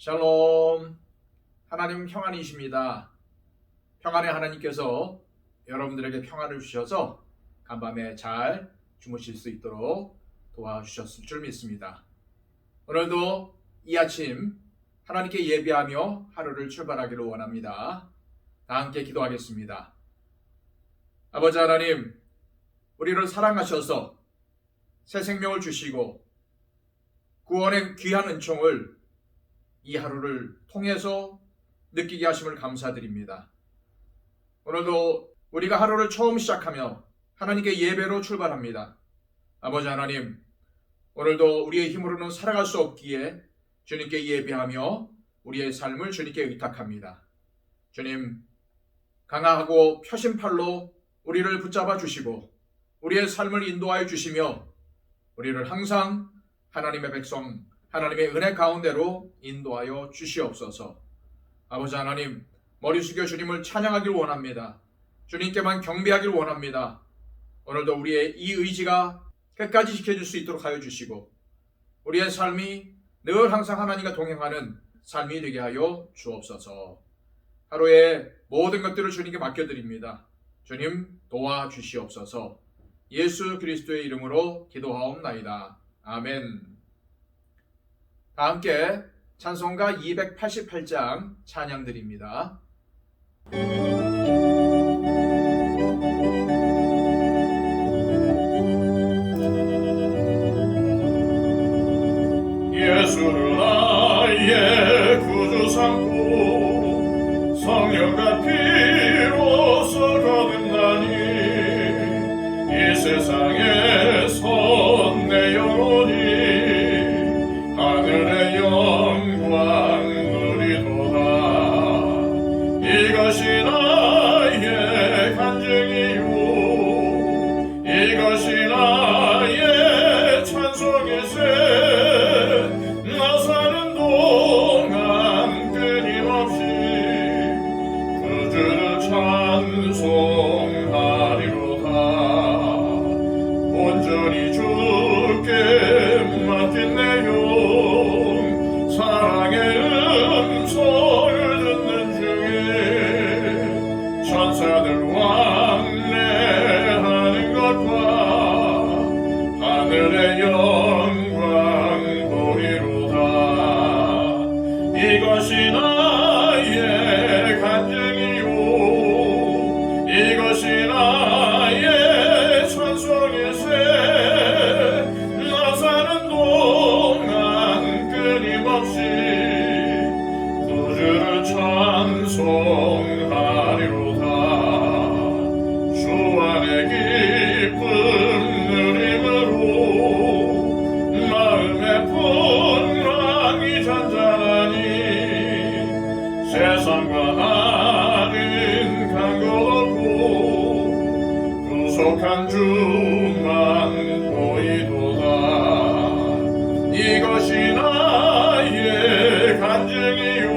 샬롬. 하나님 평안이십니다. 평안의 하나님께서 여러분들에게 평안을 주셔서 간밤에 잘 주무실 수 있도록 도와주셨을 줄 믿습니다. 오늘도 이 아침 하나님께 예배하며 하루를 출발하기를 원합니다. 다 함께 기도하겠습니다. 아버지 하나님, 우리를 사랑하셔서 새 생명을 주시고 구원의 귀한 은총을 이 하루를 통해서 느끼게 하심을 감사드립니다. 오늘도 우리가 하루를 처음 시작하며 하나님께 예배로 출발합니다. 아버지 하나님, 오늘도 우리의 힘으로는 살아갈 수 없기에 주님께 예배하며 우리의 삶을 주님께 의탁합니다. 주님, 강하고 펴신 팔로 우리를 붙잡아 주시고 우리의 삶을 인도하여 주시며 우리를 항상 하나님의 백성, 하나님의 은혜 가운데로 인도하여 주시옵소서. 아버지 하나님, 머리 숙여 주님을 찬양하길 원합니다. 주님께만 경배하길 원합니다. 오늘도 우리의 이 의지가 끝까지 지켜줄 수 있도록 하여 주시고 우리의 삶이 늘 항상 하나님과 동행하는 삶이 되게 하여 주옵소서. 하루의 모든 것들을 주님께 맡겨드립니다. 주님 도와주시옵소서. 예수 그리스도의 이름으로 기도하옵나이다. 아멘. 다 함께 찬송가 288장 찬양드립니다. 예수를 나의 구주 삼고 성령과 피로써 거듭나니 이 세상에서 내 영혼이 하늘의 영광 누리도다. 이것이 나의 간증이요 이것이 나의 찬송일세. 나 사는 동안 끊임없이 구주를 찬송하리로다. 온전히 주께 맡긴 내 영 사랑의 음성을 듣는 중에 천사들 왕래하는 것과 하늘의 영광 보리로다. 이것이 나의 간증이요 이것이 나의 찬송일세. 나 사는 동안 끊임없이 구주를 찬송하리로다. 주 안에 기쁨 누림으로 마음의 풍랑이 잔잔하니 세상과 나는 간곳 없고 구속한 주만 보이도다. 이것이 나의 간증이요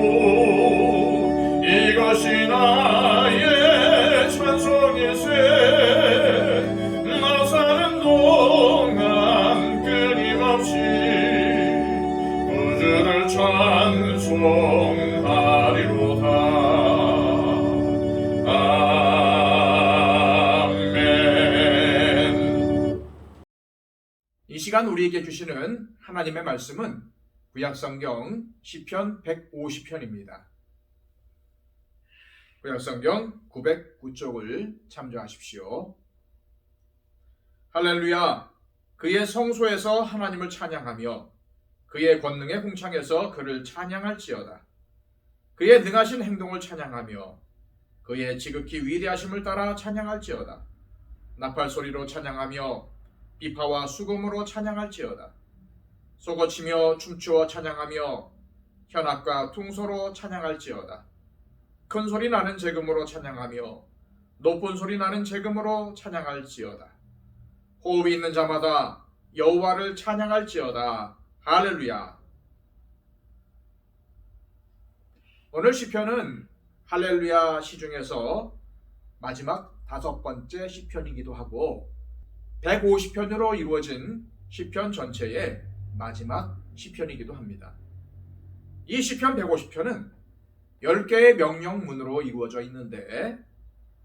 이것이 나의 찬송일세. 나 사는 동안 끊임없이 구주를 찬송하리로다. 아멘. 이 시간 우리에게 주시는 하나님의 말씀은 구약성경 시편 150편입니다. 구약성경 909쪽을 참조하십시오. 할렐루야! 그의 성소에서 하나님을 찬양하며 그의 권능의 궁창에서 그를 찬양할지어다. 그의 능하신 행동을 찬양하며 그의 지극히 위대하심을 따라 찬양할지어다. 나팔소리로 찬양하며 비파와 수금으로 찬양할지어다. 쏘고치며 춤추어 찬양하며 현악과 퉁소로 찬양할지어다. 큰 소리 나는 제금으로 찬양하며 높은 소리 나는 제금으로 찬양할지어다. 호흡이 있는 자마다 여호와를 찬양할지어다. 할렐루야. 오늘 시편은 할렐루야 시 중에서 마지막 5번째 시편이기도 하고 150편으로 이루어진 시편 전체의 마지막 시편이기도 합니다. 이 시편 150편은 10개의 명령문으로 이루어져 있는데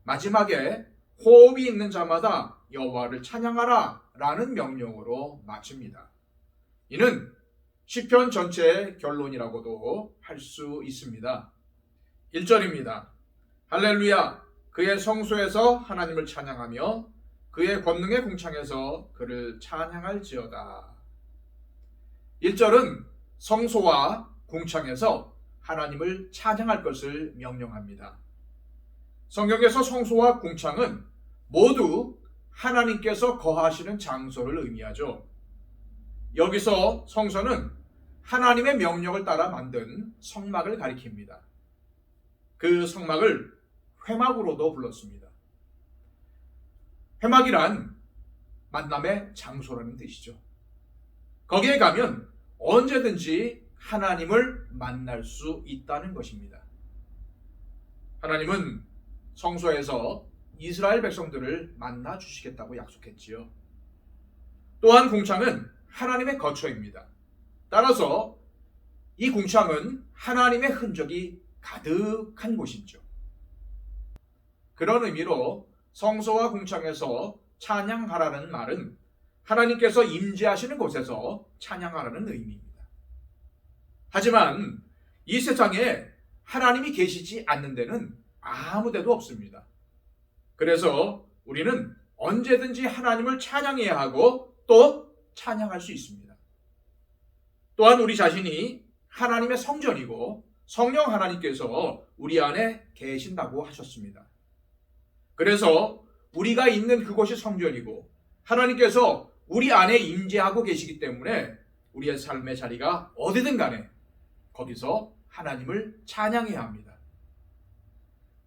마지막에 호흡이 있는 자마다 여호와를 찬양하라 라는 명령으로 마칩니다. 이는 시편 전체의 결론이라고도 할 수 있습니다. 1절입니다. 할렐루야, 그의 성소에서 하나님을 찬양하며 그의 권능의 궁창에서 그를 찬양할지어다. 1절은 성소와 궁창에서 하나님을 찬양할 것을 명령합니다. 성경에서 성소와 궁창은 모두 하나님께서 거하시는 장소를 의미하죠. 여기서 성소는 하나님의 명령을 따라 만든 성막을 가리킵니다. 그 성막을 회막으로도 불렀습니다. 회막이란 만남의 장소라는 뜻이죠. 거기에 가면 언제든지 하나님을 만날 수 있다는 것입니다. 하나님은 성소에서 이스라엘 백성들을 만나 주시겠다고 약속했지요. 또한 궁창은 하나님의 거처입니다. 따라서 이 궁창은 하나님의 흔적이 가득한 곳이죠. 그런 의미로 성소와 궁창에서 찬양하라는 말은 하나님께서 임재하시는 곳에서 찬양하라는 의미입니다. 하지만 이 세상에 하나님이 계시지 않는 데는 아무 데도 없습니다. 그래서 우리는 언제든지 하나님을 찬양해야 하고 또 찬양할 수 있습니다. 또한 우리 자신이 하나님의 성전이고 성령 하나님께서 우리 안에 계신다고 하셨습니다. 그래서 우리가 있는 그곳이 성전이고 하나님께서 우리 안에 임재하고 계시기 때문에 우리의 삶의 자리가 어디든 간에 거기서 하나님을 찬양해야 합니다.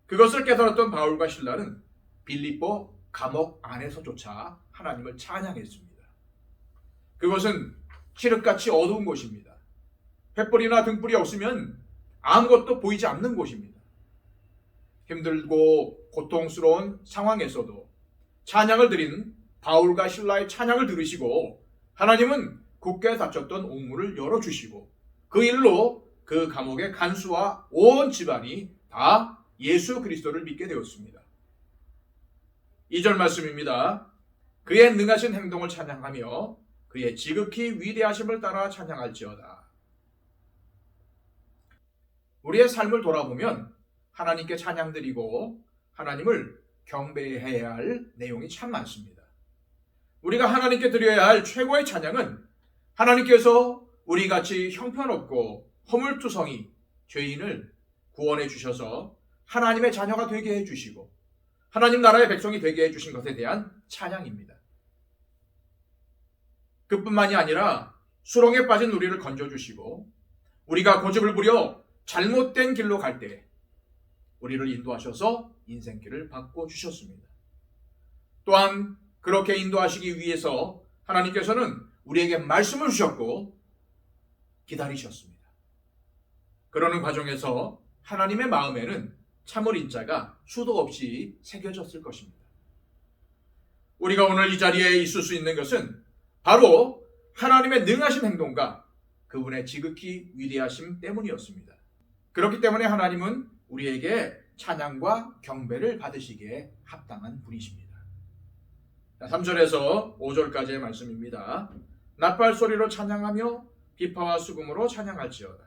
그것을 깨달았던 바울과 실라는 빌립보 감옥 안에서조차 하나님을 찬양했습니다. 그것은 칠흑같이 어두운 곳입니다. 횃불이나 등불이 없으면 아무것도 보이지 않는 곳입니다. 힘들고 고통스러운 상황에서도 찬양을 드린 바울과 실라의 찬양을 들으시고 하나님은 굳게 닫혔던 옥문을 열어주시고 그 일로 그 감옥의 간수와 온 집안이 다 예수 그리스도를 믿게 되었습니다. 2절 말씀입니다. 그의 능하신 행동을 찬양하며 그의 지극히 위대하심을 따라 찬양할지어다. 우리의 삶을 돌아보면 하나님께 찬양드리고 하나님을 경배해야 할 내용이 참 많습니다. 우리가 하나님께 드려야 할 최고의 찬양은 하나님께서 우리같이 형편없고 허물투성이 죄인을 구원해 주셔서 하나님의 자녀가 되게 해주시고 하나님 나라의 백성이 되게 해주신 것에 대한 찬양입니다. 그뿐만이 아니라 수렁에 빠진 우리를 건져주시고 우리가 고집을 부려 잘못된 길로 갈 때 우리를 인도하셔서 인생길을 바꿔주셨습니다. 또한 그렇게 인도하시기 위해서 하나님께서는 우리에게 말씀을 주셨고 기다리셨습니다. 그러는 과정에서 하나님의 마음에는 참을 인자가 수도 없이 새겨졌을 것입니다. 우리가 오늘 이 자리에 있을 수 있는 것은 바로 하나님의 능하신 행동과 그분의 지극히 위대하심 때문이었습니다. 그렇기 때문에 하나님은 우리에게 찬양과 경배를 받으시기에 합당한 분이십니다. 3절에서 5절까지의 말씀입니다. 나팔 소리로 찬양하며 비파와 수금으로 찬양할지어다.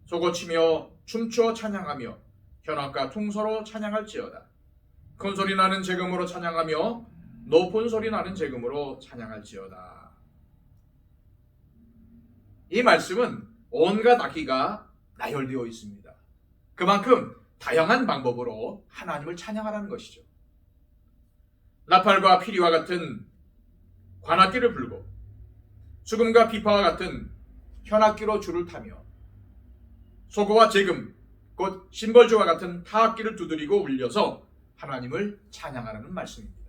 소고치며 춤추어 찬양하며 현악과 퉁소로 찬양할지어다. 큰 소리 나는 제금으로 찬양하며 높은 소리 나는 제금으로 찬양할지어다. 이 말씀은 온갖 악기가 나열되어 있습니다. 그만큼 다양한 방법으로 하나님을 찬양하라는 것이죠. 나팔과 피리와 같은 관악기를 불고 수금과 비파와 같은 현악기로 줄을 타며 소고와 제금 곧 심벌주와 같은 타악기를 두드리고 울려서 하나님을 찬양하라는 말씀입니다.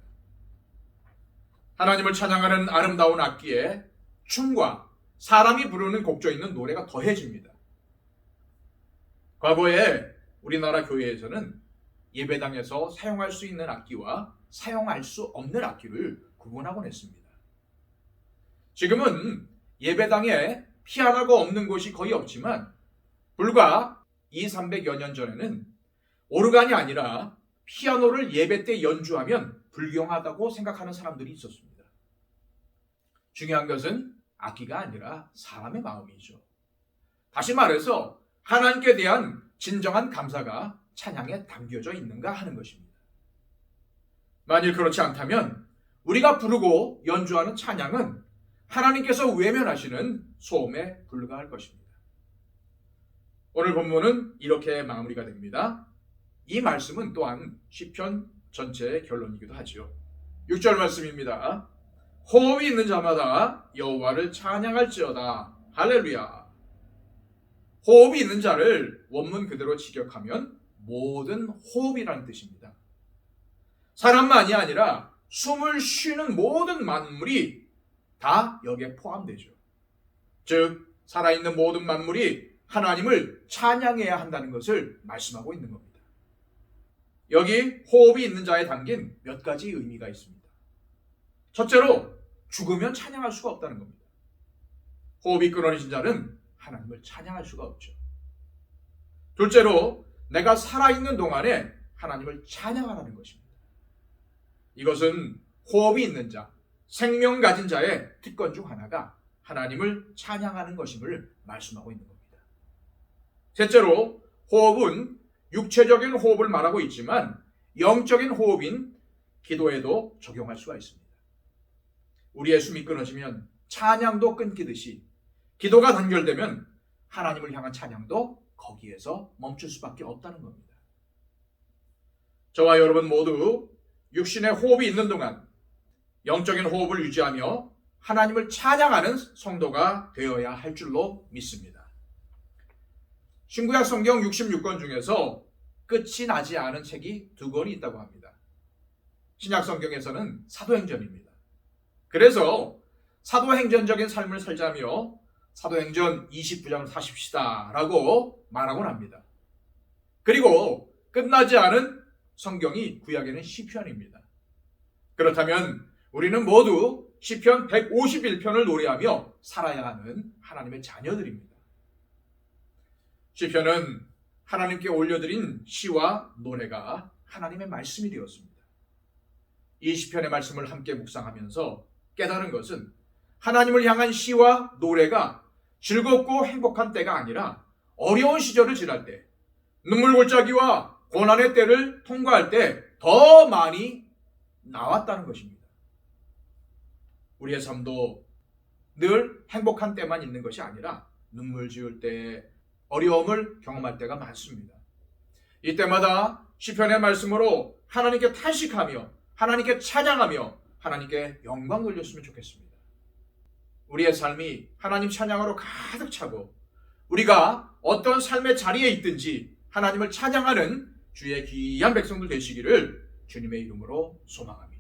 하나님을 찬양하는 아름다운 악기에 춤과 사람이 부르는 곡조 있는 노래가 더해집니다. 과거에 우리나라 교회에서는 예배당에서 사용할 수 있는 악기와 사용할 수 없는 악기를 구분하곤 했습니다. 지금은 예배당에 피아노가 없는 곳이 거의 없지만 불과 200~300여 년 전에는 오르간이 아니라 피아노를 예배 때 연주하면 불경하다고 생각하는 사람들이 있었습니다. 중요한 것은 악기가 아니라 사람의 마음이죠. 다시 말해서 하나님께 대한 진정한 감사가 찬양에 담겨져 있는가 하는 것입니다. 만일 그렇지 않다면 우리가 부르고 연주하는 찬양은 하나님께서 외면하시는 소음에 불과할 것입니다. 오늘 본문은 이렇게 마무리가 됩니다. 이 말씀은 또한 시편 전체의 결론이기도 하지요. 6절 말씀입니다. 호흡이 있는 자마다 여호와를 찬양할지어다. 할렐루야. 호흡이 있는 자를 원문 그대로 직역하면 모든 호흡이라는 뜻입니다. 사람만이 아니라 숨을 쉬는 모든 만물이 다 여기에 포함되죠. 즉 살아있는 모든 만물이 하나님을 찬양해야 한다는 것을 말씀하고 있는 겁니다. 여기 호흡이 있는 자에 담긴 몇 가지 의미가 있습니다. 첫째로 죽으면 찬양할 수가 없다는 겁니다. 호흡이 끊어진 자는 하나님을 찬양할 수가 없죠. 둘째로 내가 살아있는 동안에 하나님을 찬양하라는 것입니다. 이것은 호흡이 있는 자, 생명 가진 자의 특권 중 하나가 하나님을 찬양하는 것임을 말씀하고 있는 겁니다. 셋째로 호흡은 육체적인 호흡을 말하고 있지만 영적인 호흡인 기도에도 적용할 수가 있습니다. 우리의 숨이 끊어지면 찬양도 끊기듯이 기도가 단결되면 하나님을 향한 찬양도 거기에서 멈출 수밖에 없다는 겁니다. 저와 여러분 모두 육신의 호흡이 있는 동안 영적인 호흡을 유지하며 하나님을 찬양하는 성도가 되어야 할 줄로 믿습니다. 신구약 성경 66권 중에서 끝이 나지 않은 책이 2권이 있다고 합니다. 신약 성경에서는 사도행전입니다. 그래서 사도행전적인 삶을 살자며 사도행전 29장을 사십시다 라고 말하곤 합니다. 그리고 끝나지 않은 성경이 구약에는 시편입니다. 그렇다면 우리는 모두 시편 151편을 노래하며 살아야 하는 하나님의 자녀들입니다. 시편은 하나님께 올려드린 시와 노래가 하나님의 말씀이 되었습니다. 이 시편의 말씀을 함께 묵상하면서 깨달은 것은 하나님을 향한 시와 노래가 즐겁고 행복한 때가 아니라 어려운 시절을 지날 때, 눈물골짜기와 고난의 때를 통과할 때 더 많이 나왔다는 것입니다. 우리의 삶도 늘 행복한 때만 있는 것이 아니라 눈물 지을 때, 어려움을 경험할 때가 많습니다. 이때마다 시편의 말씀으로 하나님께 탄식하며 하나님께 찬양하며 하나님께 영광 돌렸으면 좋겠습니다. 우리의 삶이 하나님 찬양으로 가득 차고 우리가 어떤 삶의 자리에 있든지 하나님을 찬양하는 주의 귀한 백성들 되시기를 주님의 이름으로 소망합니다.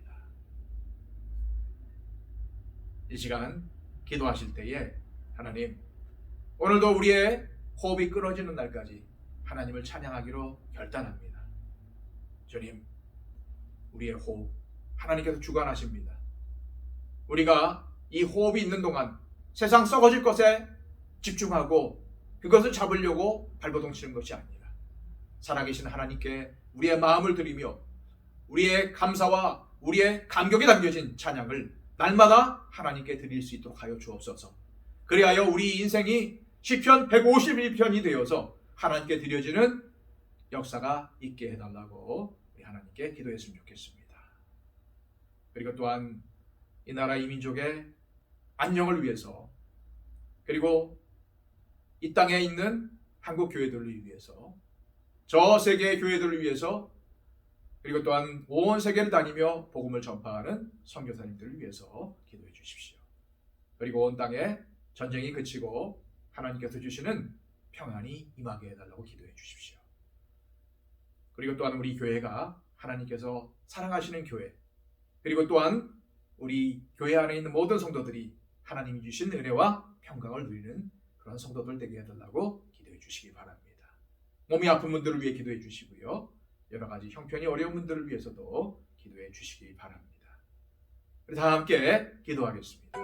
이 시간 기도하실 때에 하나님, 오늘도 우리의 호흡이 끊어지는 날까지 하나님을 찬양하기로 결단합니다. 주님, 우리의 호흡 하나님께서 주관하십니다. 우리가 이 호흡이 있는 동안 세상 썩어질 것에 집중하고 그것을 잡으려고 발버둥 치는 것이 아니라 살아계신 하나님께 우리의 마음을 드리며 우리의 감사와 우리의 감격에 담겨진 찬양을 날마다 하나님께 드릴 수 있도록 하여 주옵소서. 그리하여 우리 인생이 시편 151편이 되어서 하나님께 드려지는 역사가 있게 해달라고 우리 하나님께 기도했으면 좋겠습니다. 그리고 또한 이 나라 이 민족의 안녕을 위해서, 그리고 이 땅에 있는 한국 교회들을 위해서, 저 세계의 교회들을 위해서, 그리고 또한 온 세계를 다니며 복음을 전파하는 선교사님들을 위해서 기도해 주십시오. 그리고 온 땅에 전쟁이 그치고 하나님께서 주시는 평안이 임하게 해달라고 기도해 주십시오. 그리고 또한 우리 교회가 하나님께서 사랑하시는 교회, 그리고 또한 우리 교회 안에 있는 모든 성도들이 하나님이 주신 은혜와 평강을 누리는 그런 성도들 되게 해달라고 기도해 주시기 바랍니다. 몸이 아픈 분들을 위해 기도해 주시고요. 여러 가지 형편이 어려운 분들을 위해서도 기도해 주시기 바랍니다. 우리 다 함께 기도하겠습니다.